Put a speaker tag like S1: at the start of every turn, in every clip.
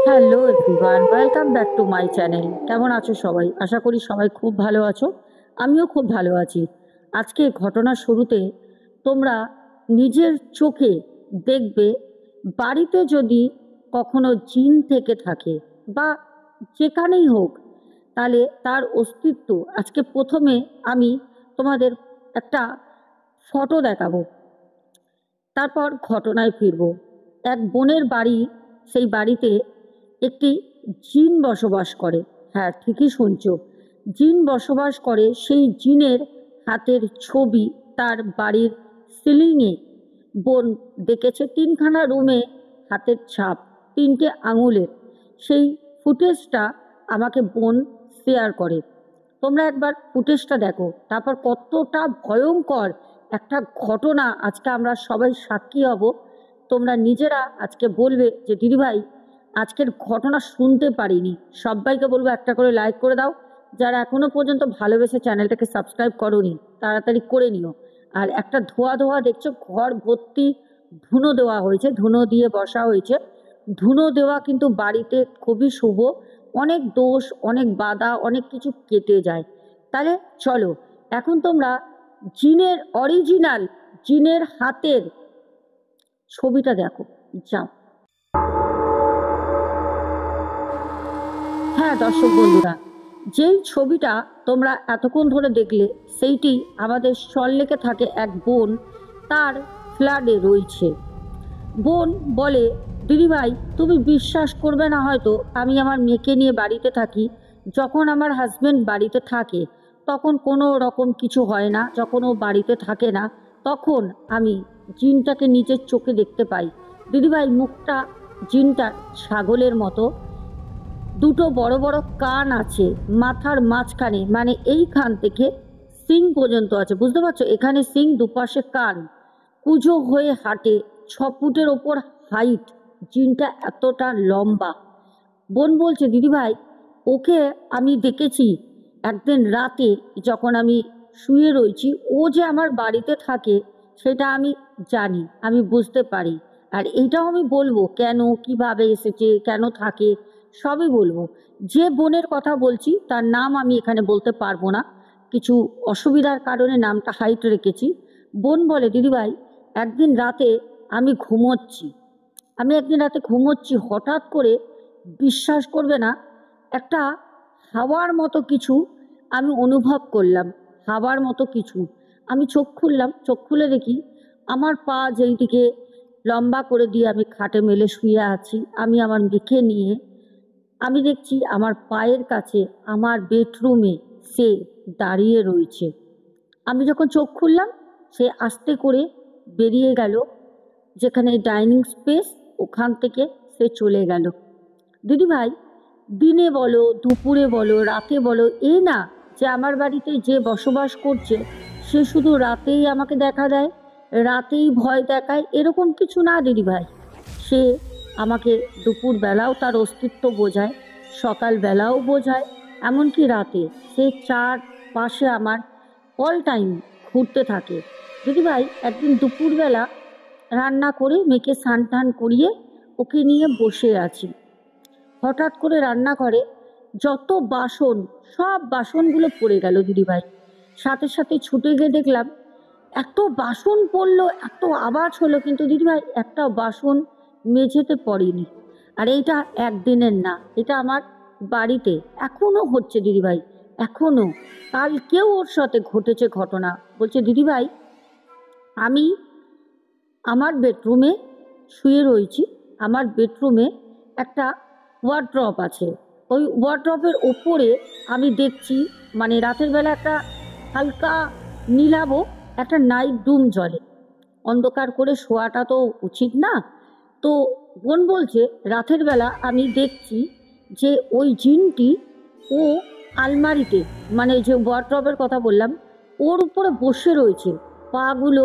S1: Hello everyone, welcome back to my channel. কেমন আছো সবাই? আশা করি সবাই খুব ভালো আছো। আমিও খুব ভালো আছি। আজকে ঘটনার শুরুতে তোমরা নিজের চোখে দেখবে, বাড়িতে যদি কখনো জিন থেকে থাকে বা যেখানেই হোক, তাহলে তার অস্তিত্ব আজকে প্রথমে আমি তোমাদের একটা ফটো দেখাবো, তারপর ঘটনায় ফিরব। এক বোনের বাড়ি, সেই বাড়িতে একটি জিন বসবাস করে। হ্যাঁ, ঠিকই শুনছো, জিন বসবাস করে। সেই জিনের হাতের ছবি তার বাড়ির সিলিংয়ে বোন দেখেছে। তিনখানা রুমে হাতের ছাপ, তিনটে আঙুলের। সেই ফুটেজটা আমাকে বোন শেয়ার করে। তোমরা একবার ফুটেজটা দেখো, তারপর কতটা ভয়ঙ্কর একটা ঘটনা আজকে আমরা সবাই সাক্ষী হব। তোমরা নিজেরা আজকে বলবে যে দিদিভাই আজকের ঘটনা শুনতে পারিনি। সবাইকে বলবো একটা করে লাইক করে দাও। যারা এখনো পর্যন্ত ভালোবেসে চ্যানেলটাকে সাবস্ক্রাইব করোনি তাড়াতাড়ি করে নিও। আর একটা ধোয়া ধোয়া দেখছো, ঘর ভর্তি ধুনো দেওয়া হয়েছে, ধুনো দিয়ে বসা হয়েছে। ধুনো দেওয়া কিন্তু বাড়িতে খুবই শুভ। অনেক দোষ, অনেক বাধা, অনেক কিছু কেটে যায়। তাহলে চলো এখন তোমরা জিনের অরিজিনাল, জিনের হাতের ছবিটা দেখো, যাও। হ্যাঁ দর্শক বন্ধুরা, যেই ছবিটা তোমরা এতক্ষণ ধরে দেখলে, সেইটি আমাদের সল্টলেকে থাকে এক বোন, তার ফ্ল্যাটে রয়েছে। বোন বলে, দিদিভাই তুমি বিশ্বাস করবে না হয়তো, আমি আমার মেয়েকে নিয়ে বাড়িতে থাকি। যখন আমার হাজব্যান্ড বাড়িতে থাকে তখন কোনো রকম কিছু হয় না। যখন ও বাড়িতে থাকে না তখন আমি জিনটাকে নিজের চোখে দেখতে পাই। দিদিভাই মুখটা জিনটার ছাগলের মতো, দুটো বড় বড় কান আছে মাথার মাঝখানে, মানে এইখান থেকে সিং পর্যন্ত আছে, বুঝতে পারছো? এখানে সিং, দুপাশে কান, কুঁজো হয়ে হাঁটে, 6 ফুটের ওপর হাইট। জিনটা এতটা লম্বা। বোন বলছে, দিদিভাই ওকে আমি দেখেছি একদিন রাতে, যখন আমি শুয়ে রয়েছি। ও যে আমার বাড়িতে থাকে সেটা আমি জানি, আমি বুঝতে পারি। আর এইটাও আমি বলবো কেন, কিভাবে এসেছে, কেন থাকে, সবই বলবো। যে বোনের কথা বলছি তার নাম আমি এখানে বলতে পারবো না, কিছু অসুবিধার কারণে নামটা হাইট রেখেছি। বোন বলে, দিদিভাই একদিন রাতে আমি ঘুমোচ্ছি, একদিন রাতে ঘুমোচ্ছি, হঠাৎ করে বিশ্বাস করবে না, একটা হাওয়ার মতো কিছু আমি অনুভব করলাম। হাওয়ার মতো কিছু। আমি চোখ খুললাম, চোখ খুলে দেখি আমার পা যেই দিকে লম্বা করে দিয়ে আমি খাটে মেলে শুয়ে আছি, আমি আমার মেয়েকে নিয়ে, আমি দেখছি আমার পায়ের কাছে আমার বেডরুমে সে দাঁড়িয়ে রয়েছে। আমি যখন চোখ খুললাম, সে আস্তে করে বেরিয়ে গেল, যেখানে ডাইনিং স্পেস, ওখান থেকে সে চলে গেল। দিদিভাই দিনে বলো, দুপুরে বলো, রাতে বলো, এই না যে আমার বাড়িতে যে বসবাস করছে সে শুধু রাতেই আমাকে দেখা দেয়, রাতেই ভয় দেখায়, এরকম কিছু না দিদিভাই। সে আমাকে দুপুর বেলাও তার অস্তিত্ব বোঝায়, সকাল বেলাও বোঝায়, এমনকি রাতে সে চারপাশে আমার অল টাইম ঘুরতে থাকে। দিদিভাই একদিন দুপুরবেলা রান্না করে মেয়েকে স্নান টান করিয়ে ওকে নিয়ে বসে আছি, হঠাৎ করে রান্নাঘরে যত বাসন, সব বাসনগুলো পড়ে গেল দিদিভাই। সাথে সাথে ছুটে গিয়ে দেখলাম এত বাসন পড়লো, এত আওয়াজ হলো, কিন্তু দিদিভাই একটা বাসন মেঝেতে পড়েনি। আর এইটা একদিনের না, এটা আমার বাড়িতে এখনো হচ্ছে দিদিভাই, এখনো। কালকেও ওর সাথে ঘটেছে ঘটনা। বলছে, দিদিভাই আমি আমার বেডরুমে শুয়ে রয়েছি, আমার বেডরুমে একটা ওয়ার্ড্রপ আছে। ওই ওয়ার্ড্রপের ওপরে আমি দেখছি, মানে রাতের বেলা একটা হালকা নীলাভ একটা নাইট ডুম জ্বলে। অন্ধকার করে শোয়াটা তো উচিত না। তো বোন বলছে, রাতের বেলা আমি দেখছি যে ওই জিনটি, ও আলমারিতে, মানে যে ওয়ার্ড্রপের কথা বললাম, ওর উপরে বসে রয়েছে, পাগুলো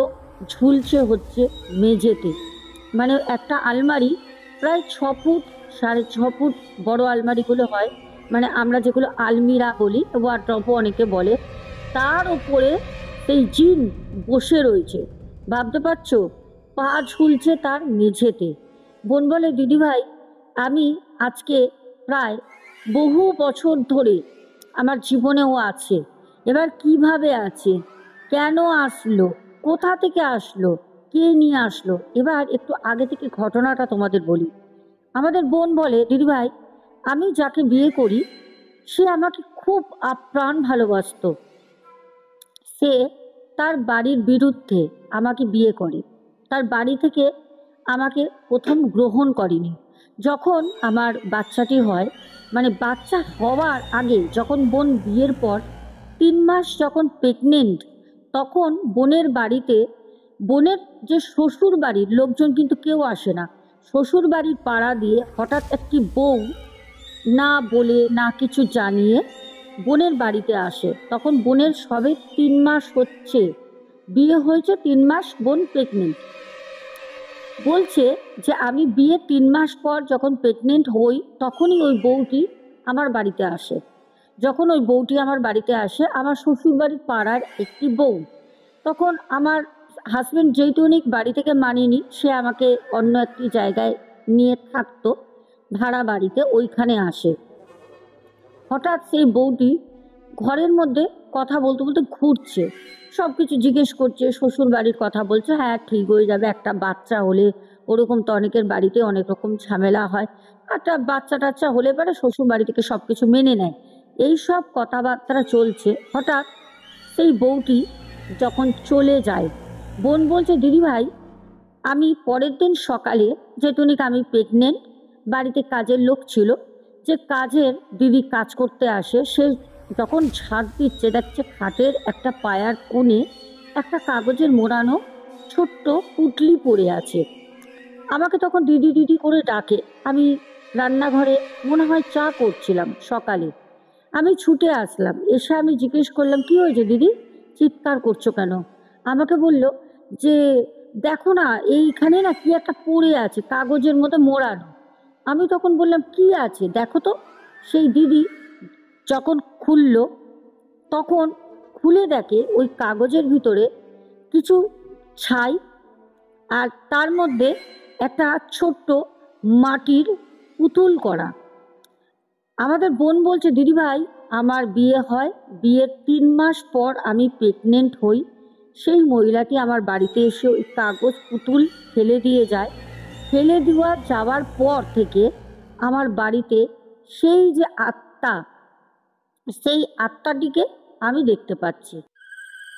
S1: ঝুলছে হচ্ছে মেঝেতে। মানে একটা আলমারি প্রায় 6 ফুট, 6.5 ফুট বড় আলমারিগুলো হয়, মানে আমরা যেগুলো আলমিরা বলি, ওয়ার্ড্রপও অনেকে বলে, তার ওপরে সেই জিন বসে রয়েছে। ভাবতে পারছো? পা ঝুলছে তার মেঝেতে। বোন বলে, দিদিভাই আমি আজকে প্রায় বহু বছর ধরে আমার জীবনেও আছে। এবার কিভাবে আছে, কেন আসলো, কোথা থেকে আসলো, কে নিয়ে আসলো, এবার একটু আগে থেকে ঘটনাটা তোমাদের বলি। আমাদের বোন বলে, দিদিভাই আমি যাকে বিয়ে করি সে আমাকে খুব আপ্রাণ ভালোবাসতো। সে তার বাড়ির বিরুদ্ধে আমাকে বিয়ে করে। তার বাড়ি থেকে আমাকে প্রথম গ্রহণ করেনি। যখন আমার বাচ্চাটি হয়, মানে বাচ্চা হওয়ার আগে, যখন বোন বিয়ের পর 3 মাস যখন প্রেগনেন্ট, তখন বোনের বাড়িতে, বোনের যে শ্বশুর বাড়ির লোকজন কিন্তু কেউ আসে না। শ্বশুর বাড়ির পাড়া দিয়ে হঠাৎ একটি বউ না বলে না কিছু জানিয়ে বোনের বাড়িতে আসে। তখন বোনের সবে 3 মাস হচ্ছে, বিয়ে হয়েছে 3 মাস, বোন প্রেগনেন্ট। বলছে যে আমি বিয়ে 3 মাস পর যখন প্রেগনেন্ট হই তখনই ওই বউটি আমার বাড়িতে আসে। যখন ওই বউটি আমার বাড়িতে আসে, আমার শ্বশুরবাড়ির পাড়ার একটি বউ, তখন আমার হাজব্যান্ড যেহেতু বাড়ি থেকে মানিনি, সে আমাকে অন্য একটি জায়গায় নিয়ে থাকতো, ভাড়া বাড়িতে, ওইখানে আসে। হঠাৎ সেই বউটি ঘরের মধ্যে কথা বলতে বলতে ঘুরছে, সব কিছু জিজ্ঞেস করছে, শ্বশুর বাড়ির কথা বলছে, হ্যাঁ ঠিক হয়ে যাবে, একটা বাচ্চা হলে, ওরকম তো অনেকের বাড়িতে অনেক রকম ঝামেলা হয়, একটা বাচ্চা টাচ্চা হলে পরে শ্বশুর বাড়ি থেকে সব কিছু মেনে নেয়, এই সব কথাবার্তা চলছে। হঠাৎ সেই বউটি যখন চলে যায়, বোন বলছে, দিদিভাই আমি পরের দিন সকালে, যেহেতু আমি প্রেগনেন্ট, বাড়িতে কাজের লোক ছিল, যে কাজের দিদি কাজ করতে আসে, সে যখন ঝাড় দিচ্ছে দেখছে খাটের একটা পায়ার কোণে একটা কাগজের মোড়ানো ছোট্ট পুটলি পড়ে আছে। আমাকে তখন দিদি দিদি করে ডাকে। আমি রান্নাঘরে মনে হয় চা করছিলাম সকালে। আমি ছুটে আসলাম, এসে আমি জিজ্ঞেস করলাম, কি হয়েছে দিদি, চিৎকার করছো কেন? আমাকে বলল যে দেখো না, এইখানে না কি একটা পড়ে আছে, কাগজের মধ্যে মোড়ানো। আমি তখন বললাম, কি আছে দেখো তো। সেই দিদি যখন খুলল, তখন খুলে দেখে ওই কাগজের ভিতরে কিছু ছাই, আর তার মধ্যে একটা ছোট্ট মাটির পুতুল করা। আমাদের বোন বলছে, দিদিভাই আমার বিয়ে হয়, বিয়ের 3 মাস পর আমি প্রেগনেন্ট হই, সেই মহিলাটি আমার বাড়িতে এসে ওই কাগজ পুতুল ফেলে দিয়ে যায়। ফেলে দেওয়া যাওয়ার পর থেকে আমার বাড়িতে সেই যে আত্মা, সেই আত্মাটিকে আমি দেখতে পাচ্ছি,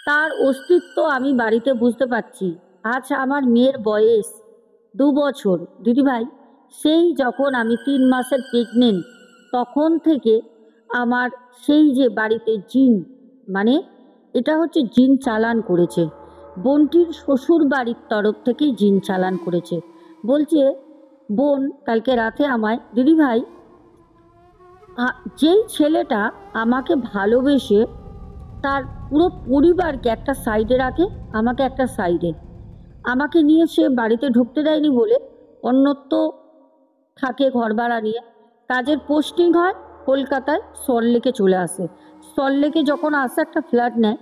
S1: তার অস্তিত্ব আমি বাড়িতে বুঝতে পারছি। আজ আমার মেয়ের বয়স 2 বছর দিদিভাই, সেই যখন আমি 3 মাসের প্রেগনেন্ট, তখন থেকে আমার সেই যে বাড়িতে জিন, মানে এটা হচ্ছে জিন চালান করেছে, বোনটির শ্বশুর বাড়ির তরফ থেকে জিন চালান করেছে। বলছে বোন কালকে রাতে আমায়, দিদিভাই যেই ছেলেটা আমাকে ভালোবেসে তার পুরো পরিবারকে একটা সাইডে রাখে, আমাকে একটা সাইডে, আমাকে নিয়ে সে বাড়িতে ঢুকতে দেয়নি বলে অন্যত্র থাকে ঘর ভাড়া নিয়ে, কাজের পোস্টিং হয় কলকাতায়, সল্টলেকে চলে আসে। সল্টলেকে যখন আসে একটা ফ্ল্যাট নেয়,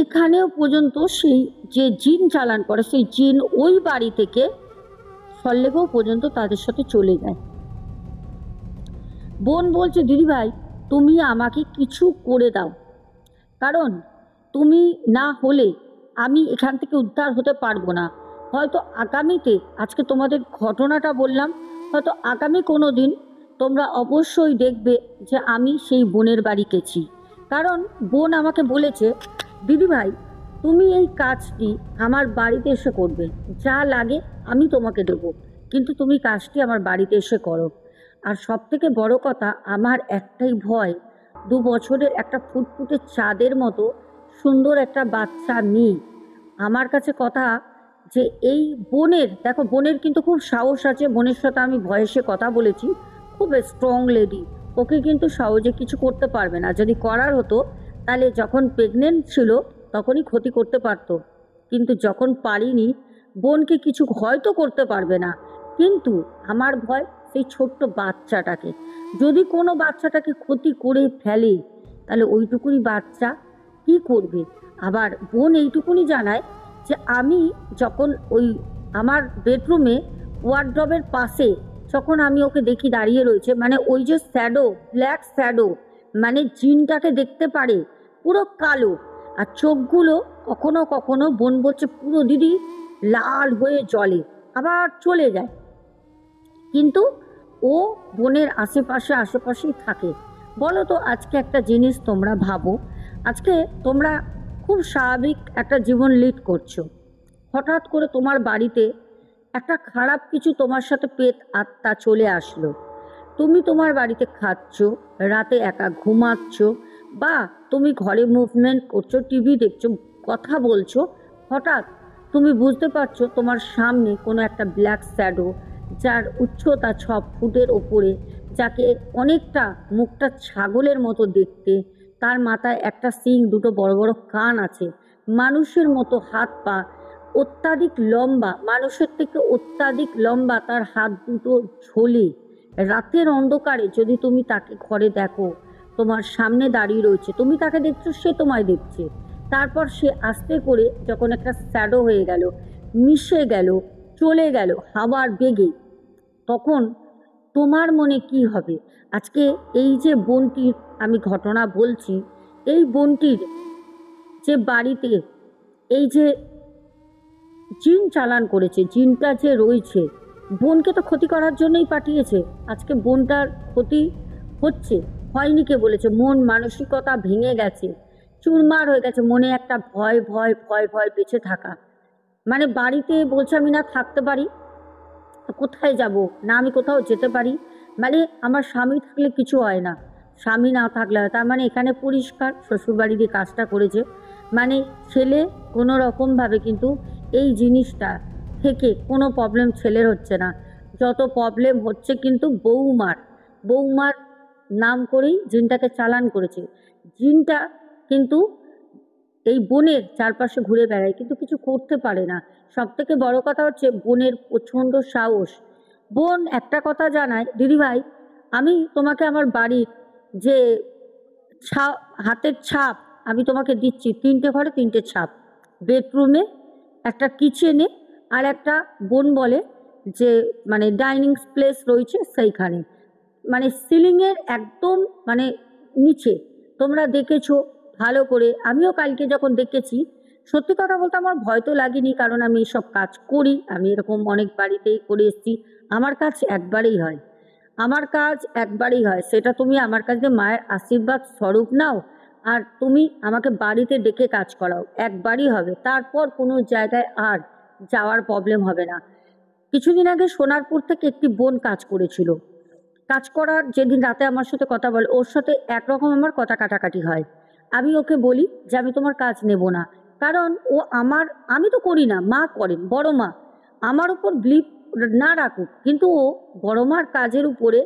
S1: এখানেও পর্যন্ত সেই যে জিন চালান করে, সেই জিন ওই বাড়ি থেকে সল্টলেকেও পর্যন্ত তাদের সাথে চলে যায়। বোন বলছে, দিদিভাই তুমি আমাকে কিছু করে দাও, কারণ তুমি না হলে আমি এখান থেকে উদ্ধার হতে পারবো না। হয়তো আগামীতে, আজকে তোমাদের ঘটনাটা বললাম, হয়তো আগামী কোনো দিন তোমরা অবশ্যই দেখবে যে আমি সেই বোনের বাড়ি গেছি। কারণ বোন আমাকে বলেছে, দিদিভাই তুমি এই কাজটি আমার বাড়িতে এসে করবে, যা লাগে আমি তোমাকে দেবো, কিন্তু তুমি কাজটি আমার বাড়িতে এসে করো। আর সব থেকে বড় কথা, আমার একটাই ভয়, 2 বছরের একটা ফুটফুটে চাঁদের মতো সুন্দর একটা বাচ্চা মেয়ে। আমার কাছে কথা যে এই বোনের, দেখো বোনের কিন্তু খুব সাহস আছে, বোনের সাথে আমি ভয়েসে কথা বলেছি, খুব স্ট্রং লেডি, ওকে কিন্তু সহজে কিছু করতে পারবে না। যদি করার হতো তাহলে যখন প্রেগনেন্ট ছিল তখনই ক্ষতি করতে পারতো, কিন্তু যখন পারিনি, বোনকে কিছু হয়তো করতে পারবে না, কিন্তু আমার ভয় সেই ছোট্ট বাচ্চাটাকে, যদি কোনো বাচ্চাটাকে ক্ষতি করে ফেলে তাহলে ওইটুকুনি বাচ্চা কি করবে। আবার বোন এইটুকুনি জানায় যে আমি যখন ওই আমার বেডরুমে ওয়ার্ডরোবের পাশে যখন আমি ওকে দেখি দাঁড়িয়ে রয়েছে, মানে ওই যে শ্যাডো, ব্ল্যাক শ্যাডো, মানে জিনটাকে দেখতে পারে পুরো কালো, আর চোখগুলো কখনো কখনো বোন বলছে পুরো দিদি লাল হয়ে জ্বলে, আবার চলে যায়। কিন্তু ও বোনের আশেপাশেই থাকে। বলো তো আজকে একটা জিনিস তোমরা ভাবো, আজকে তোমরা খুব স্বাভাবিক একটা জীবন লিড করছো, হঠাৎ করে তোমার বাড়িতে একটা খারাপ কিছু তোমার সাথে পেট আত্মা চলে আসলো। তুমি তোমার বাড়িতে খাচ্ছ, রাতে একা ঘুমাচ্ছ, বা তুমি ঘরে মুভমেন্ট করছো, টিভি দেখছো, কথা বলছো, হঠাৎ তুমি বুঝতে পারছো তোমার সামনে কোনো একটা ব্ল্যাক শ্যাডো, যার উচ্চতা 6 ফুটের ওপরে, যাকে অনেকটা মুখটা ছাগলের মতো দেখতে, তার মাথায় একটা শিং, দুটো বড় বড় কান আছে, মানুষের মতো হাত পা, অত্যাধিক লম্বা, মানুষের থেকে অত্যাধিক লম্বা, তার হাত দুটো ঝোলে, রাতের অন্ধকারে যদি তুমি তাকে ঘরে দেখো, তোমার সামনে দাঁড়িয়ে রয়েছে, তুমি তাকে দেখছো, সে তোমায় দেখছে, তারপর সে আস্তে করে যখন একটা শ্যাডো হয়ে গেল, মিশে গেল, চলে গেল হাওয়ার বেগে, তখন তোমার মনে কি হবে? আজকে এই যে বোনটির আমি ঘটনা বলছি, এই বোনটির যে বাড়িতে এই যে জিন চালান করেছে, জিনটা যে রয়েছে, বোনকে তো ক্ষতি করার জন্যই পাঠিয়েছে। আজকে বোনটার ক্ষতি হচ্ছে, হয়নি কে বলেছে? মন মানসিকতা ভেঙে গেছে, চুরমার হয়ে গেছে, মনে একটা ভয় ভয় ভয় ভয় বেঁচে থাকা, মানে বাড়িতে বলছে আমি না থাকতে পারি, কোথায় যাব, না আমি কোথাও যেতে পারি, মানে আমার স্বামী থাকলে কিছু হয় না, স্বামী না থাকলে হয়, তার মানে এখানে পরিষ্কার শ্বশুরবাড়ি দিয়ে কাজটা করেছে, মানে ছেলে কোনো রকমভাবে কিন্তু এই জিনিসটা থেকে কোনো প্রবলেম ছেলের হচ্ছে না, যত প্রবলেম হচ্ছে কিন্তু বৌমার নাম করেই জিনটাকে চালান করেছে। জিনটা কিন্তু এই বোনের চারপাশে ঘুরে বেড়ায়, কিন্তু কিছু করতে পারে না। সব থেকে বড় কথা হচ্ছে বোনের প্রচণ্ড সাহস। বোন একটা কথা জানায়, দিদিভাই আমি তোমাকে আমার বাড়ির যে হাতের ছাপ আমি তোমাকে দিচ্ছি, 3টে ঘরে 3টে ছাপ, বেডরুমে, একটা কিচেনে, আর একটা বোন বলে যে মানে ডাইনিং প্লেস রয়েছে সেইখানে, মানে সিলিংয়ের একদম মানে নিচে। তোমরা দেখেছো ভালো করে, আমিও কালকে যখন দেখেছি, সত্যি কথা বলতে আমার ভয় তো লাগেনি, কারণ আমি সব কাজ করি, আমি এরকম অনেক বাড়িতেই করে এসেছি, আমার কাজ একবারেই হয়, সেটা তুমি আমার কাছে মায়ের আশীর্বাদ স্বরূপ নাও, আর তুমি আমাকে বাড়িতে ডেকে কাজ করাও, একবারই হবে, তারপর কোনো জায়গায় আর যাওয়ার প্রবলেম হবে না। কিছুদিন আগে সোনারপুর থেকে একটি বোন কাজ করেছিল, কাজ করার যেদিন রাতে আমার সাথে কথা বলে, ওর সাথে একরকম আমার কথা কাটাকাটি হয়। আমি ওকে বলি যে আমি তোমার কাজ নেব না, কারণ ও আমি তো করি না, মা করেন, বড় মা, আমার উপর বিলিভ না রাখুক, কিন্তু ও বড় মার কাজের উপরে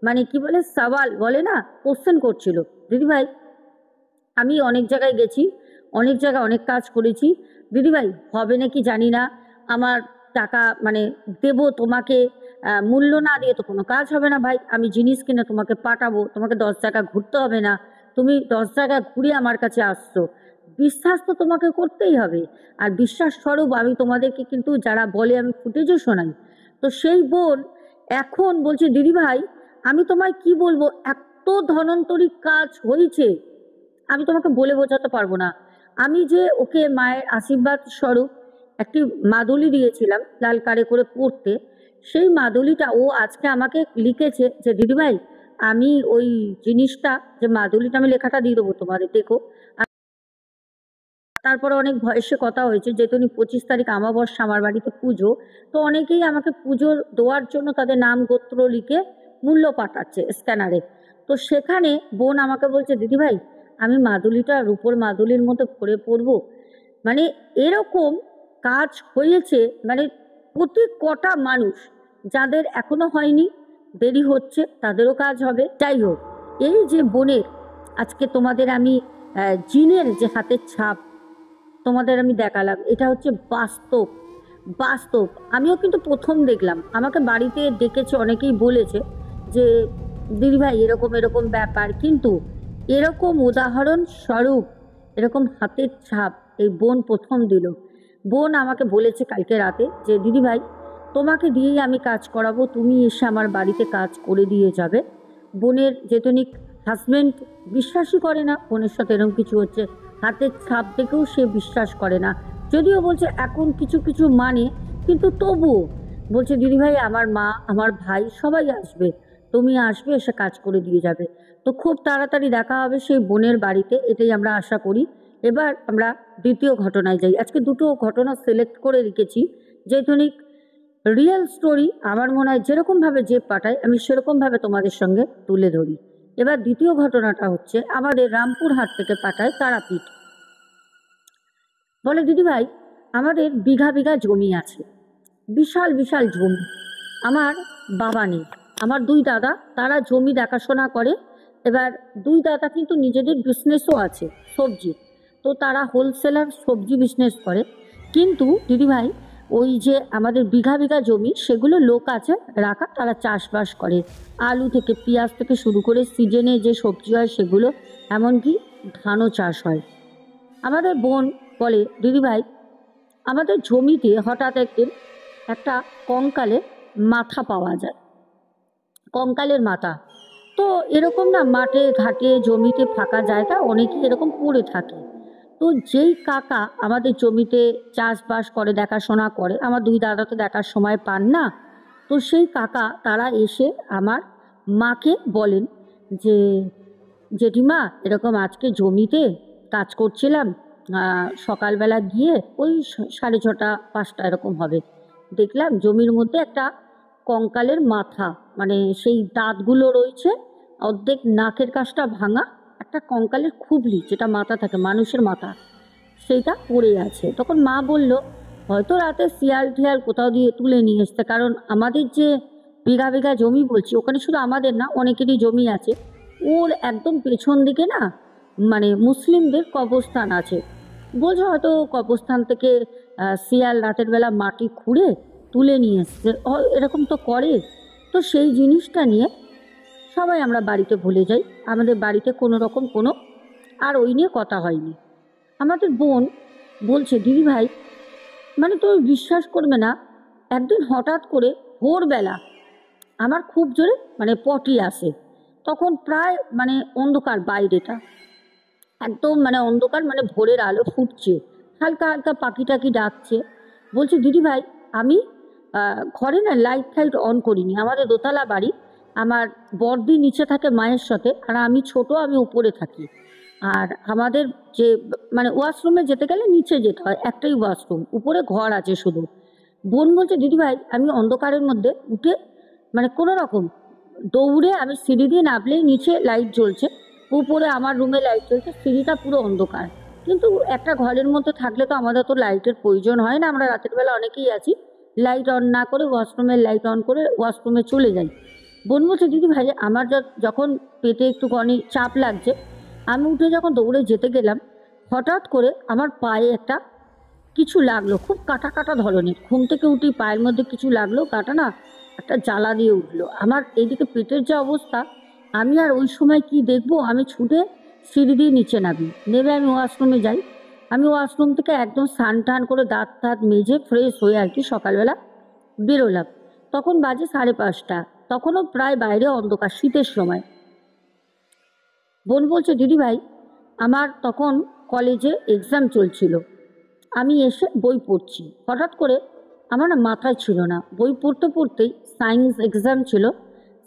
S1: মানে কি বলে সওয়াল বলে না, কোশ্চেন করছিল। দিদিভাই আমি অনেক জায়গায় গেছি, অনেক জায়গায় অনেক কাজ করেছি, দিদিভাই হবে নাকি জানি না, আমার টাকা মানে দেব তোমাকে, মূল্য না দিয়ে তো কোনো কাজ হবে না ভাই, আমি জিনিস কিনে তোমাকে পাঠাবো, তোমাকে 10 জায়গা ঘুরতে হবে না, তুমি 10 জায়গা ঘুরে আমার কাছে আসছো, বিশ্বাস তো তোমাকে করতেই হবে, আর বিশ্বাস স্বরূপ আমি তোমাদেরকে কিন্তু যারা বলে আমি ফুটেজও শোনাই। তো সেই বোন এখন বলছে দিদিভাই আমি তোমায় কি বলবো, এত ধনন্তরী কাজ হয়েছে আমি তোমাকে বলে বোঝাতে পারবো না। আমি যে ওকে মায়ের আশীর্বাদ স্বরূপ একটি মাদুলি দিয়েছিলাম লাল কারে করে পড়তে, সেই মাদুলিটা ও আজকে আমাকে লিখেছে যে দিদিভাই আমি ওই জিনিসটা, যে মাদুলিটা আমি লেখাটা দিয়ে দেবো তোমাদের, দেখো। তারপরে অনেক ভয়েসে কথা হয়েছে, যেহেতু 25 তারিখ আমাবস্যা, আমার বাড়িতে পুজো, তো অনেকেই আমাকে পুজো দেওয়ার জন্য তাদের নাম গোত্র লিখে মূল্য পাঠাচ্ছে স্ক্যানারে। তো সেখানে বোন আমাকে বলছে দিদিভাই আমি মাদুলিটা রূপোর মাদুলির মতো ভরে পড়বো, মানে এরকম কাজ হয়েছে, মানে প্রতি কটা মানুষ যাদের এখনো হয়নি, দেরি হচ্ছে, তাদেরও কাজ হবে। যাই হোক, এই যে বোনের আজকে তোমাদের আমি জিনের যে হাতের ছাপ তোমাদের আমি দেখালাম, এটা হচ্ছে বাস্তব বাস্তব। আমিও কিন্তু প্রথম দেখলাম, আমাকে বাড়িতে ডেকেছে, অনেকেই বলেছে যে দিদিভাই এরকম এরকম ব্যাপার, কিন্তু এরকম উদাহরণ স্বরূপ এরকম হাতের ছাপ এই বোন প্রথম দিল। বোন আমাকে বলেছে কালকে রাতে যে দিদিভাই তোমাকে দিয়েই আমি কাজ করাবো, তুমি এসে আমার বাড়িতে কাজ করে দিয়ে যাবে। বোনের যেতনিক হাজব্যান্ড বিশ্বাসই করে না বোনের সাথে এরকম কিছু হচ্ছে, হাতের ছাপ দেখেও সে বিশ্বাস করে না, যদিও বলছে এখন কিছু কিছু মানে, কিন্তু তবুও বলছে দিদিভাই আমার মা আমার ভাই সবাই আসবে, তুমি আসবে এসে কাজ করে দিয়ে যাবে। তো খুব তাড়াতাড়ি দেখা হবে সেই বোনের বাড়িতে, এটাই আমরা আশা করি। এবার আমরা দ্বিতীয় ঘটনায় যাই। আজকে দুটো ঘটনা সিলেক্ট করে রেখেছি, যেহেতুনিক রিয়েল স্টোরি আমার মনে হয় যেরকমভাবে যে পাঠায় আমি সেরকমভাবে তোমাদের সঙ্গে তুলে ধরি। এবার দ্বিতীয় ঘটনাটা হচ্ছে আমাদের রামপুরহাট থেকে পাঠায় তারাপীঠ। বলে দিদিভাই আমাদের বিঘা বিঘা জমি আছে, বিশাল বিশাল জমি। আমার বাবা নেই, আমার দুই দাদা তারা জমি দেখাশোনা করে। এবার দুই দাদা কিন্তু নিজেদের বিজনেসও আছে সবজি, তো তারা হোলসেলার সবজি বিজনেস করে। কিন্তু দিদিভাই ওই যে আমাদের বিঘা বিঘা জমি সেগুলো লোক আছে রাখা, তারা চাষবাস করে, আলু থেকে পেঁয়াজ থেকে শুরু করে সিজনে যে সবজি হয় সেগুলো, এমনকি ধানও চাষ হয়। আমাদের বোন বলে দিদিভাই আমাদের জমিতে হঠাৎ একদিন একটা কঙ্কালের মাথা পাওয়া যায়, কঙ্কালের মাথা। তো এরকম না মাঠে ঘাটে জমিতে ফাঁকা জায়গা অনেকে এরকম পড়ে থাকে। তো যেই কাকা আমাদের জমিতে চাষবাস করে দেখাশোনা করে, আমার দুই দাদা তো দেখার সময় পান না, তো সেই কাকা তারা এসে আমার মাকে বলেন যে জেঠিমা এরকম আজকে জমিতে কাজ করছিলাম, সকালবেলা গিয়ে ওই 6:30 5টা এরকম হবে, দেখলাম জমির মধ্যে একটা কঙ্কালের মাথা, মানে সেই দাঁতগুলো রয়েছে, অর্ধেক নাকের কাছটা ভাঙা, একটা কঙ্কালের খুবলি যেটা মাথা থাকে মানুষের মাথা, সেইটা পড়ে আছে। তখন মা বলল হয়তো রাতে শিয়াল টিয়াল কোথাও দিয়ে তুলে নিয়ে এসছে, কারণ আমাদের যে বিঘা বিঘা জমি বলছি ওখানে শুধু আমাদের না অনেকেরই জমি আছে, ওর একদম পেছন দিকে না মানে মুসলিমদের কবরস্থান আছে, বলছে হয়তো কবরস্থান থেকে শিয়াল রাতের বেলা মাটি খুঁড়ে তুলে নিয়ে এসছে, এরকম তো করে। তো সেই জিনিসটা নিয়ে সবাই আমরা বাড়িতে ভুলে যাই, আমাদের বাড়িতে কোনো রকম কোনো আর ওই নিয়ে কথা হয়নি। আমাদের বোন বলছে দিদিভাই মানে তুমি বিশ্বাস করবে না, একদিন হঠাৎ করে ভোরবেলা আমার খুব জোরে মানে পটি আসে, তখন প্রায় মানে অন্ধকার, বাইরেটা একদম মানে অন্ধকার, মানে ভোরের আলো ফুটছে, হালকা হালকা পাখি টাকি ডাকছে। বলছি দিদিভাই আমি ঘরে না লাইট ফাইট অন করিনি, আমাদের দোতলা বাড়ি, আমার বড়দি নিচে থাকে মায়ের সাথে, আর আমি ছোট, আমি উপরে থাকি। আর আমাদের যে মানে ওয়াশরুমে যেতে গেলে নিচে যেতে হয়, একটাই ওয়াশরুম, উপরে ঘর আছে শুধু। বোন বলছে দিদিভাই আমি অন্ধকারের মধ্যে উঠে মানে কোনো রকম দৌড়ে আমি সিঁড়ি দিয়ে নামলেই নিচে লাইট জ্বলছে, উপরে আমার রুমে লাইট জ্বলছে, সিঁড়িটা পুরো অন্ধকার। কিন্তু একটা ঘরের মধ্যে থাকলে তো আমাদের তো লাইটের প্রয়োজন হয় না, আমরা রাতের বেলা অনেকেই আছি, লাইট অন না করে ওয়াশরুমের লাইট অন করে ওয়াশরুমে চলে যাই। বোন বলছে দিদি ভাই আমার যখন পেটে একটুখানি চাপ লাগছে, আমি উঠে যখন দৌড়ে যেতে গেলাম, হঠাৎ করে আমার পায়ে একটা কিছু লাগলো, খুব কাটা কাটা ধরনের, ঘুম থেকে উঠি পায়ের মধ্যে কিছু লাগলো, কাটা না একটা জ্বালা দিয়ে উঠলো আমার এইদিকে পেটের যে অবস্থা। আমি আর ওই সময় কি দেখবো, আমি ছুটে সিঁড়ি দিয়ে নিচে নামি, নেমে আমি ওয়াশরুমে যাই। আমি ওয়াশরুম থেকে একদম স্নান টান করে দাঁত টাত মেজে ফ্রেশ হয়ে আর কি সকালবেলা বেরোলাম, তখন বাজে 5:30, তখনও প্রায় বাইরে অন্ধকার, শীতের সময়। বোন বলছে দিদিভাই আমার তখন কলেজে এক্সাম চলছিল, আমি এসে বই পড়ছি, হঠাৎ করে আমার না মাথায় ছিল না, বই পড়তে পড়তেই সায়েন্স এক্সাম ছিল,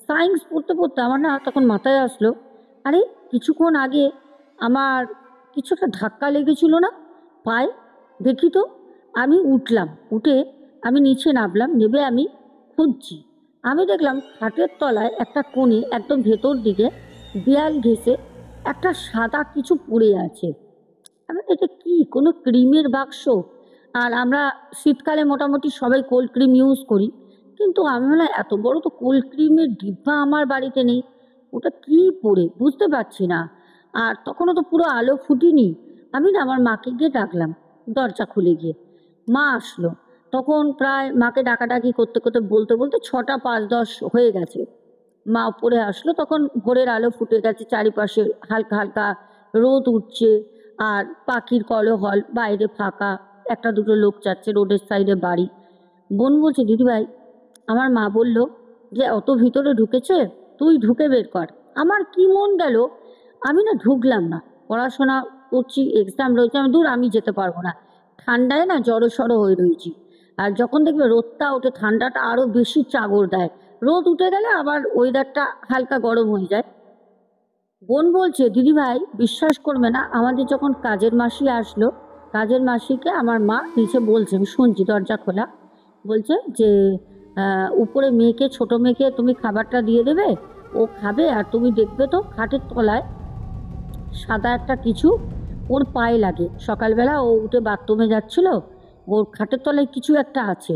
S1: সায়েন্স পড়তে পড়তে আমার না তখন মাথায় আসলো আরে কিছুক্ষণ আগে আমার কিছু একটা ধাক্কা লেগেছিল না পায়ে, দেখি তো। আমি উঠলাম, উঠে আমি নিচে নামলাম, নেমে আমি খুঁজছি, আমি দেখলাম খাটের তলায় একটা কোণে একদম ভেতর দিকে দেয়াল ঘেঁষে একটা সাদা কিছু পড়ে আছে। আমি এটা কি কোনো ক্রিমের বাক্স, আর আমরা শীতকালে মোটামুটি সবাই কোল্ড ক্রিম ইউজ করি, কিন্তু আমি না এত বড় তো কোল্ড ক্রিমের ডিব্বা আমার বাড়িতে নেই, ওটা কি পড়ে বুঝতে পারছি না। আর তখনও তো পুরো আলো ফুটিনি। আমি না আমার মাকে গিয়ে ডাকলাম, দরজা খুলে গিয়ে মা আসলো, তখন প্রায় মাকে ডাকাডাকি করতে করতে বলতে বলতে 6টা 5-10 হয়ে গেছে। মা উপরে আসলো, তখন ভোরের আলো ফুটে গেছে, চারিপাশে হালকা হালকা রোদ উঠছে, আর পাখির কলহল, বাইরে ফাঁকা, একটা দুটো লোক যাচ্ছে, রোডের সাইডে বাড়ি। বোন বলছে, দিদিভাই আমার মা বলল যে অত ভিতরে ঢুকেছে, তুই ঢুকে বের কর। আমার কি মন গেল, আমি না ঢুকলাম না। পড়াশোনা করছি, এক্সাম রয়েছে, আমি দূর আমি যেতে পারবো না, ঠান্ডায় না জড়ো সড়ো হয়ে রয়েছি। আর যখন দেখবে রোদটা ওঠে ঠান্ডাটা আরও বেশি চাগর দেয়, রোদ উঠে গেলে আবার ওয়েদারটা হালকা গরম হয়ে যায়। বোন বলছে, দিদিভাই বিশ্বাস করবে না, আমাদের যখন কাজের মাসি আসলো, কাজের মাসিকে আমার মা নিচে বলছে, আমি শুনছি দরজা খোলা, বলছে যে উপরে মেয়েকে, ছোট মেয়েকে তুমি খাবারটা দিয়ে দেবে, ও খাবে, আর তুমি দেখবে তো খাটের তলায় সাদা একটা কিছু ওর পায়ে লাগে। সকালবেলা ও উঠে বাথরুমে যাচ্ছিল, ওর খাটের তলায় কিছু একটা আছে।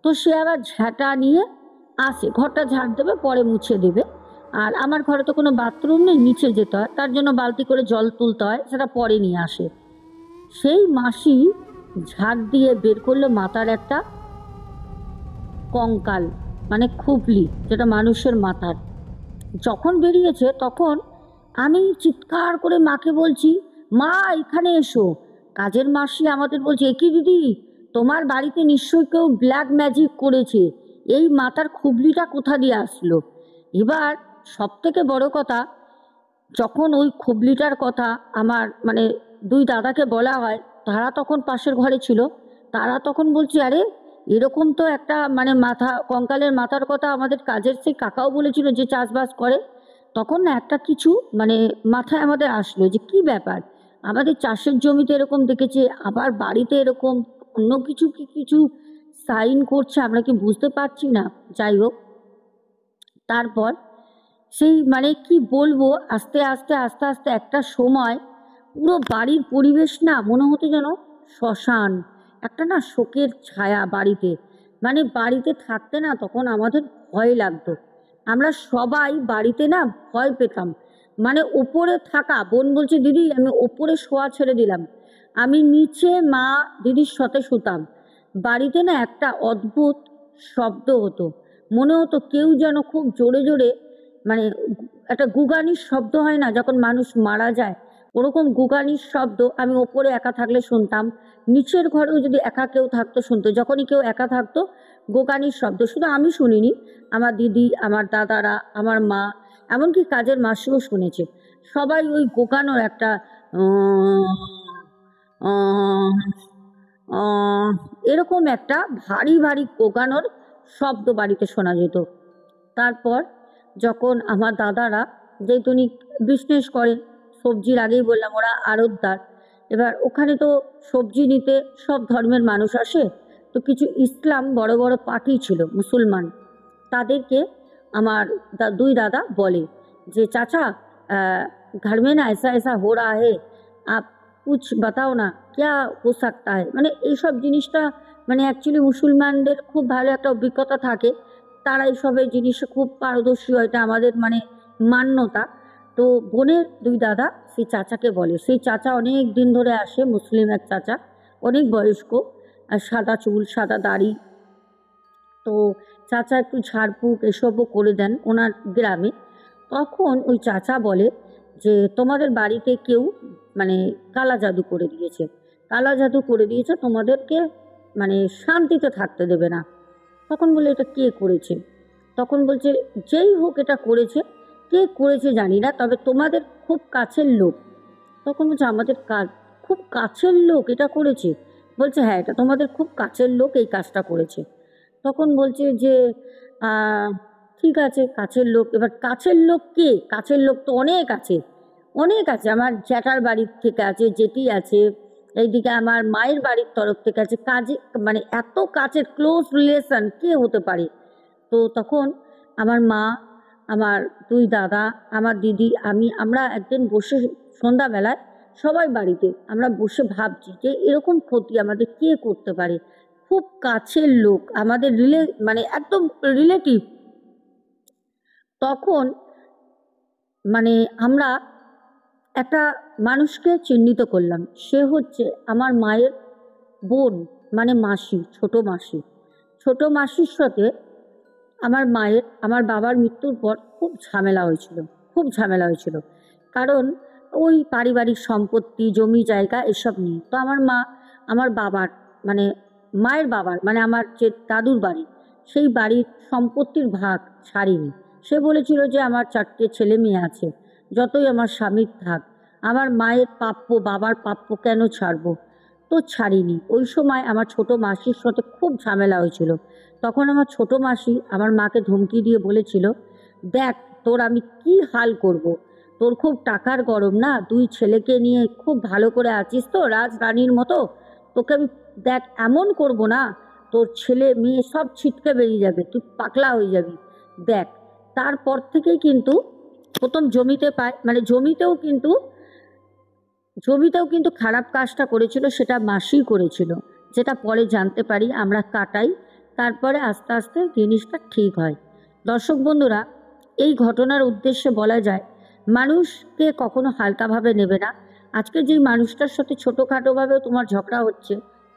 S1: তো সে আবার ঝাঁটা নিয়ে আসে, ঘরটা ঝাড় দেবে, পরে মুছে দেবে। আর আমার ঘরে তো কোনো বাথরুম নেই, নিচে যেতে হয়, তার জন্য বালতি করে জল তুলতে হয়, সেটা পরে নিয়ে আসে। সেই মাসি ঝাড় দিয়ে বের করলো মাথার একটা কঙ্কাল, মানে খুবলি, যেটা মানুষের মাথার। যখন বেরিয়েছে তখন আমি চিৎকার করে মাকে বলছি, মা এখানে এসো। কাজের মাসি আমাদের বলছে, একই দিদি, তোমার বাড়িতে নিশ্চয়ই কেউ ব্ল্যাক ম্যাজিক করেছে, এই মাথার খুবলিটা কোথা দিয়ে আসলো। এবার সব থেকে বড় কথা, যখন ওই খুবলিটার কথা আমার মানে দুই দাদাকে বলা হয়, তারা তখন পাশের ঘরে ছিল, তারা তখন বলছে, আরে এরকম তো একটা মানে মাথা, কঙ্কালের মাথার কথা আমাদের কাজের সেই কাকাও বলেছিল যে চাষবাস করে। তখন না একটা কিছু মানে মাথায় আমাদের আসলো যে কি ব্যাপার, আমাদের চাষের জমিতে এরকম দেখেছে, আবার বাড়িতে এরকম অন্য কিছু কি কিছু সাইন করছে, আমরা কি বুঝতে পারছি না। যাই হোক, তারপর সেই মানে কি বলবো, আস্তে আস্তে আস্তে আস্তে একটা সময় পুরো বাড়ির পরিবেশ না মনে হতো যেন শ্মশান, একটা না শোকের ছায়া বাড়িতে। মানে বাড়িতে থাকতে না তখন আমাদের ভয় লাগতো, আমরা সবাই বাড়িতে না ভয় পেতাম। মানে ওপরে থাকা, বোন বলছে, দিদি আমি ওপরে শোয়া ছেড়ে দিলাম, আমি নিচে মা দিদির সাথে শুতাম। বাড়িতে না একটা অদ্ভুত শব্দ হতো, মনে হতো কেউ যেন খুব জোরে জোরে মানে একটা গুগানির শব্দ হয় না যখন মানুষ মারা যায়, ওরকম গুগানির শব্দ আমি ওপরে একা থাকলে শুনতাম, নিচের ঘরেও যদি একা কেউ থাকতো শুনতো। যখনই কেউ একা থাকতো গোগানির শব্দ শুধু আমি শুনিনি, আমার দিদি, আমার দাদারা, আমার মা, এমনকি কাজের মাসিও শুনেছে। সবাই ওই গোগানোর একটা এরকম একটা ভারী ভারী গোগানোর শব্দ বাড়িতে শোনা যেত। তারপর যখন আমার দাদারা, যেহেতু উনি বিজনেস করে সবজির, আগেই বললাম ওরা আড়তদার, এবার ওখানে তো সবজি নিতে সব ধর্মের মানুষ আসে, তো কিছু ইসলাম বড় বড় পার্টি ছিল মুসলমান, তাদেরকে আমার দুই দাদা বলে যে চাচা घर में ना ऐसा ऐसा हो रहा है, आप कुछ बताओ ना क्या हो सकता है। মানে এইসব জিনিসটা মানে অ্যাকচুয়ালি মুসলমানদের খুব ভালো একটা অভিজ্ঞতা থাকে, তারা এইসবের জিনিসে খুব পারদর্শী হয়, এটা আমাদের মানে মান্যতা। তো বোনের দুই দাদা সেই চাচাকে বলে, সেই চাচা অনেক দিন ধরে আসে, মুসলিম এক চাচা, অনেক বয়স্ক, আর সাদা চুল সাদা দাড়ি। তো চাচা একটু ঝাড়ফুঁক এসবও করে দেন ওনার গ্রামে। তখন ওই চাচা বলে যে তোমাদের বাড়িতে কেউ মানে কালা জাদু করে দিয়েছে, কালা জাদু করে দিয়েছে, তোমাদেরকে মানে শান্তিতে থাকতে দেবে না। তখন বলে, এটা কে করেছে? তখন বলছে, যেই হোক এটা করেছে, কে করেছে জানি না, তবে তোমাদের খুব কাছের লোক। তখন বলছে, আমাদের খুব কাছের লোক এটা করেছে? বলছে, হ্যাঁ এটা তোমাদের খুব কাছের লোক এই কাজটা করেছে। তখন বলছে যে ঠিক আছে কাছের লোক, এবার কাছের লোক কে? কাছের লোক তো অনেক আছে, অনেক আছে, আমার জ্যাঠার বাড়ির থেকে আছে, জেঠি আছে, এইদিকে আমার মায়ের বাড়ির তরফ থেকে আছে, কাজে মানে এত কাছের ক্লোজ রিলেশন কে হতে পারে? তো তখন আমার মা, আমার দুই দাদা, আমার দিদি, আমরা একদিন বসে সন্ধ্যাবেলায় সবাই বাড়িতে আমরা বসে ভাবছি যে এরকম ক্ষতি আমাদের কে করতে পারে। খুব কাছের লোক, আমাদের মানে একদম রিলেটিভ। তখন মানে আমরা একটা মানুষকে চিহ্নিত করলাম, সে হচ্ছে আমার মায়ের বোন, মানে মাসি, ছোট মাসি। ছোট মাসির সাথে আমার বাবার মৃত্যুর পর খুব ঝামেলা হয়েছিল, খুব ঝামেলা হয়েছিল, কারণ ওই পারিবারিক সম্পত্তি, জমি জায়গা এসব নিয়ে। তো আমার মা আমার বাবার মানে মায়ের বাবার মানে আমার যে দাদুর বাড়ি, সেই বাড়ির সম্পত্তির ভাগ ছাড়িনি। সে বলেছিল যে আমার 4টে ছেলে মেয়ে আছে, যতই আমার স্বামীর থাক, আমার মায়ের প্রাপ্য বাবার প্রাপ্য কেন ছাড়বো? তো ছাড়িনি। ওই সময় আমার ছোট মাসির সাথে খুব ঝামেলা হয়েছিল। তখন আমার ছোট মাসি আমার মাকে ধমকি দিয়ে বলেছিল, দেখ তোর আমি কি হাল করব। তোর খুব টাকার গরম না, 2 ছেলেকে নিয়ে খুব ভালো করে আছিস তো রাজরানীর মতো, তোকে আমি দেখ এমন করব না, তোর ছেলে মেয়ে সব ছিটকে বেরিয়ে যাবে, তুই পাগলা হয়ে যাবি। দেখ, তারপর থেকেই কিন্তু প্রথম জমিতে পায় মানে জমিতেও কিন্তু খারাপ কাজটা করেছিল, সেটা মাসিই করেছিল, যেটা পরে জানতে পারি আমরা কাটাই, তারপরে আস্তে আস্তে জিনিসটা ঠিক হয়। দর্শক বন্ধুরা, এই ঘটনার উদ্দেশ্যে বলা যায় মানুষকে কখনো হালকাভাবে নেবে না। আজকে যেই মানুষটার সাথে ছোটোখাটোভাবেও তোমার ঝগড়া হচ্ছে,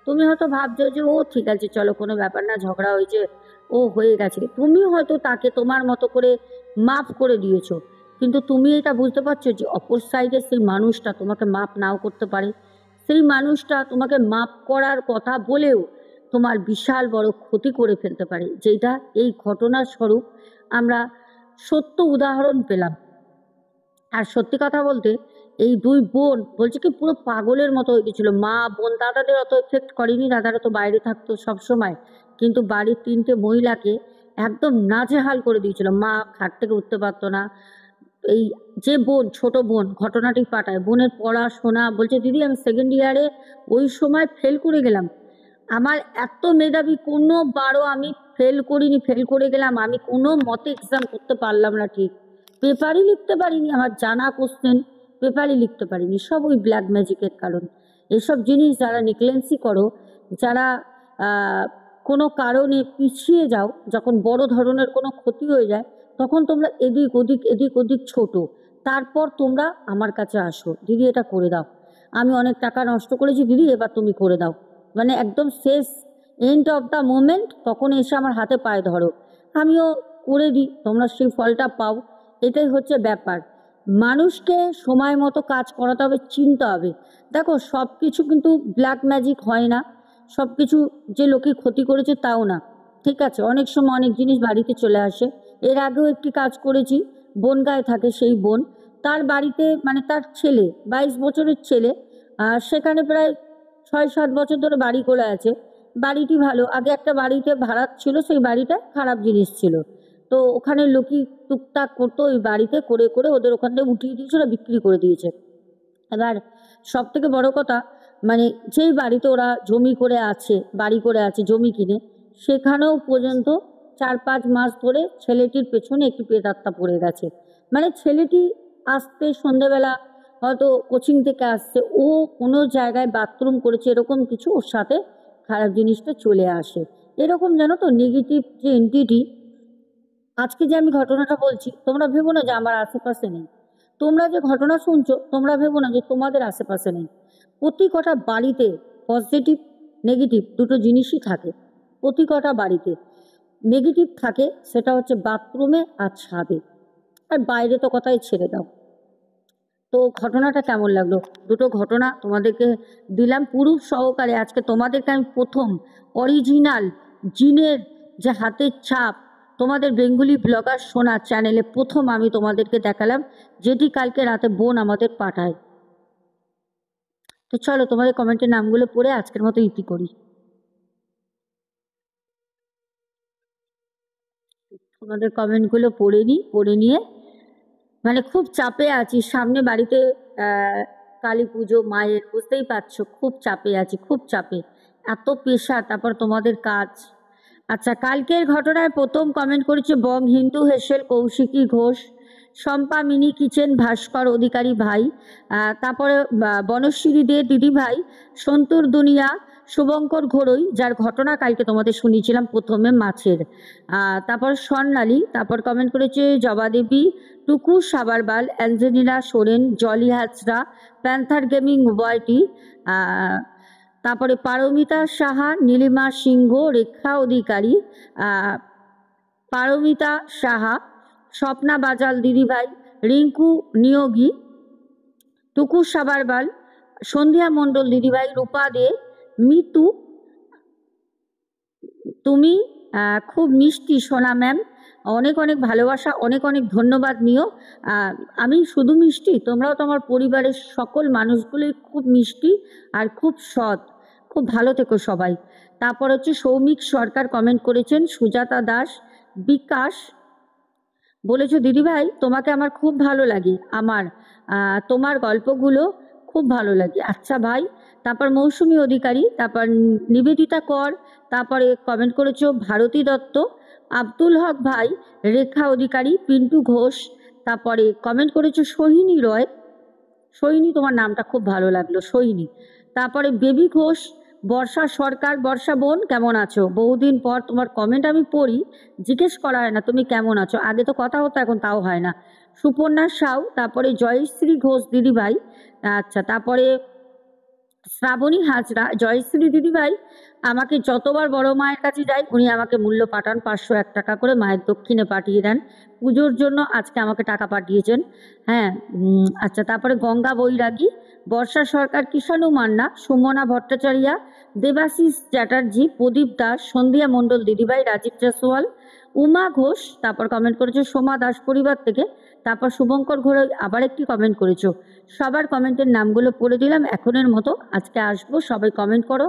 S1: তুমি হয়তো ভাবছো যে ও ঠিক আছে, চলো কোনো ব্যাপার না, ঝগড়া হয়েছে, ও হয়ে গেছে, তুমি হয়তো তাকে তোমার মতো করে মাফ করে দিয়েছো, কিন্তু তুমি এটা বুঝতে পারছো যে অপর সাইডে সেই মানুষটা তোমাকে মাপ নাও করতে পারে। সেই মানুষটা তোমাকে মাপ করার কথা বলেও তোমার বিশাল বড় ক্ষতি করে ফেলতে পারে, যেটা এই ঘটনার স্বরূপ আমরা সত্য উদাহরণ পেলাম। আর সত্যি কথা বলতে, এই 2 বোন বলছে কি পুরো পাগলের মতো হয়ে গেছিল। মা বোন দাদাদের অত এফেক্ট করেনি, দাদারা তো বাইরে থাকতো সব সময়, কিন্তু বাড়ির 3টে মহিলাকে একদম নাজেহাল করে দিয়েছিল। মা খাট থেকে উঠতে পারতো না। এই যে বোন, ছোট বোন ঘটনাটি পাঠায়, বোনের পড়াশোনা বলছে, দিদি আমি 2nd ইয়ারে ওই সময় ফেল করে গেলাম, আমার এত মেধাবী, কোনো বারও আমি ফেল করিনি, ফেল করে গেলাম, আমি কোনো মতে এক্সাম করতে পারলাম না, ঠিক পেপারই লিখতে পারিনি, আমার জানা কোশ্চেন পেপারই লিখতে পারিনি, সব ওই ব্ল্যাক ম্যাজিকের কারণ। এসব জিনিস যারা নেগলেন্সি করো, যারা কোনো কারণে পিছিয়ে যাও, যখন বড় ধরনের কোনো ক্ষতি হয়ে যায়, তখন তোমরা এদিক ওদিক ছোট, তারপর তোমরা আমার কাছে আসো, দিদি এটা করে দাও, আমি অনেক টাকা নষ্ট করেছি দিদি, এবার তুমি করে দাও, মানে একদম শেষ এন্ড অফ দ্য মোমেন্ট তখন এসে আমার হাতে পায়ে ধরো, আমিও করে দিই, তোমরা সেই ফলটা পাও। এটাই হচ্ছে ব্যাপার। মানুষকে সময় মতো কাজ করাতে হবে, চিনতে হবে। দেখো, সব কিছু কিন্তু ব্ল্যাক ম্যাজিক হয় না, সব কিছু যে লোকে ক্ষতি করেছে তাও না, ঠিক আছে? অনেক সময় অনেক জিনিস বাড়িতে চলে আসে। এর আগেও একটি কাজ করেছি, বনগাঁয়ে থাকে সেই বোন, তার বাড়িতে মানে তার ছেলে 22 বছরের ছেলে, সেখানে প্রায় 6-7 বছর ধরে বাড়ি করে আছে। বাড়িটি ভালো, আগে একটা বাড়িতে ভাড়া ছিল, সেই বাড়িটা খারাপ জিনিস ছিল, তো ওখানে লোকই টুকটাক করতো, ওই বাড়িতে করে করে ওদের ওখান থেকে উঠিয়ে দিয়েছে, ওরা বিক্রি করে দিয়েছে। এবার সব থেকে বড় কথা, মানে যেই বাড়িতে ওরা জমি করে আছে, বাড়ি করে আছে জমি কিনে, সেখানেও পর্যন্ত 4-5 মাস ধরে ছেলেটির পেছনে একটি প্রেতাত্মা পড়ে গেছে। মানে ছেলেটি আসতে সন্ধেবেলা হয়তো কোচিং থেকে আসছে, ও কোনো জায়গায় বাথরুম করেছে, এরকম কিছু ওর সাথে খারাপ জিনিসটা চলে আসে। এরকম জানো তো নেগেটিভ যে এন্টিটি, আজকে যে আমি ঘটনাটা বলছি, তোমরা ভেবো না যে আমার আশেপাশে নেই, তোমরা যে ঘটনা শুনছো তোমরা ভেবো না যে তোমাদের আশেপাশে নেই। প্রতি কটা বাড়িতে পজিটিভ নেগেটিভ দুটো জিনিসই থাকে, প্রতি কটা বাড়িতে নেগেটিভ থাকে, সেটা হচ্ছে বাথরুমে আর ছাদে, আর বাইরে তো কথাই ছেড়ে দাও। তো ঘটনাটা কেমন লাগলো? দুটো ঘটনা তোমাদেরকে দিলাম পুরুষ সহকারে। আজকে তোমাদেরকে আমি প্রথম অরিজিনাল জিনের যে হাতের ছাপ তোমাদের বেঙ্গলি ব্লগার সোনা চ্যানেলে প্রথম আমি তোমাদেরকে দেখালাম, যেটি কালকে রাতে বোন আমাদের পাঠায়। তো চলো তোমাদের কমেন্টের নামগুলো পড়ে আজকের মতো ইতি করি। তোমাদের কমেন্টগুলো পড়ে নিয়ে মানে খুব চাপে আছি, সামনে বাড়িতে কালী পুজো মায়ের, বুঝতেই পারছো খুব চাপে আছি, খুব চাপে, এত পেশা, তারপর তোমাদের কাজ। আচ্ছা, কালকের ঘটনায় প্রথম কমেন্ট করেছে বং হিন্দু হেসেল কৌশিকী ঘোষ, শম্পা মিনি কিচেন ভাস্কর অধিকারী ভাই, তারপরে বনশ্রী দে দিদি ভাই, সন্তুর দুনিয়া, শুভঙ্কর ঘোড়ই, যার ঘটনা কালকে তোমাদের শুনিয়েছিলাম প্রথমে মাছের, তারপর স্বর্ণালী, তারপর কমেন্ট করেছে জবাদেবী, টুকু সাবারবাল, Angelina Soren, Jolly Hazra, panther gaming YT, তারপরে পারমিতা সাহা, নীলিমা সিংহ, রেখা অধিকারী, পারমিতা সাহা, স্বপ্না বাজাল দিদিভাই, রিঙ্কু নিয়োগী, টুকু সাবারবাল, সন্ধ্যা মণ্ডল দিদিভাই, রূপা দে, মিতু, তুমি খুব মিষ্টি সোনা ম্যাম, অনেক অনেক ভালোবাসা, অনেক অনেক ধন্যবাদ নিও। আমি শুধু মিষ্টি, তোমরাও তোমার পরিবারের সকল মানুষগুলোই খুব মিষ্টি আর খুব সৎ। খুব ভালো থেকো সবাই। তারপর হচ্ছে সৌমিক সরকার কমেন্ট করেছেন, সুজাতা দাস, বিকাশ বলেছো দিদিভাই তোমাকে আমার খুব ভালো লাগে, আমার তোমার গল্পগুলো খুব ভালো লাগে। আচ্ছা ভাই। তারপর মৌসুমী অধিকারী, তারপর নিবেদিতা কর, তারপরে কমেন্ট করেছো ভারতী দত্ত, আব্দুল হক ভাই, রেখা অধিকারী, পিন্টু ঘোষ, তারপরে কমেন্ট করেছো সোহিনী রয়। সোহিনী তোমার নামটা খুব ভালো লাগলো, সোহিনী। তারপরে বেবি ঘোষ, বর্ষা সরকার, বর্ষা বোন কেমন আছো, বহুদিন পর তোমার কমেন্ট আমি পড়ি, জিজ্ঞেস করা হয় না তুমি কেমন আছো, আগে তো কথা হতো এখন তাও হয় না। সুপর্ণা সাউ, তারপরে জয়শ্রী ঘোষ দিদিভাই, আচ্ছা তারপরে শ্রাবণী হাজরা, জয়শ্রী দিদিভাই আমাকে যতবার বড় মায়ের কাছে যাই উনি আমাকে মূল্য পাঠান, 501 টাকা করে মায়ের দক্ষিণে পাঠিয়ে দেন, পুজোর জন্য আজকে আমাকে টাকা পাঠিয়েছেন। হ্যাঁ। আচ্ছা তারপরে গঙ্গা বৈরাগী, বর্ষা সরকার, কিষাণু মান্না, সুমনা ভট্টাচার্যা, দেবাশিস চ্যাটার্জি, প্রদীপ দাস, সন্ধ্যা মণ্ডল দিদিভাই, রাজীব জয়সওয়াল, উমা ঘোষ, তারপর কমেন্ট করেছো সোমা দাস পরিবার থেকে, তারপর শুভঙ্কর ঘোড়াই আবার একটি কমেন্ট করেছো। সবার কমেন্টের নামগুলো পড়ে দিলাম এখনের মতো, আজকে আসবো, সবাই কমেন্ট করো।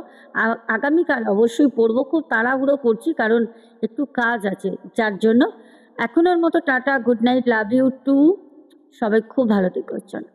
S1: আগামীকাল অবশ্যই পড়বো, খুব তাড়াহুড়ো করছি কারণ একটু কাজ আছে যার জন্য। এখনের মতো tata, good night, love you too, সবাই খুব ভালো থেকো, চলো।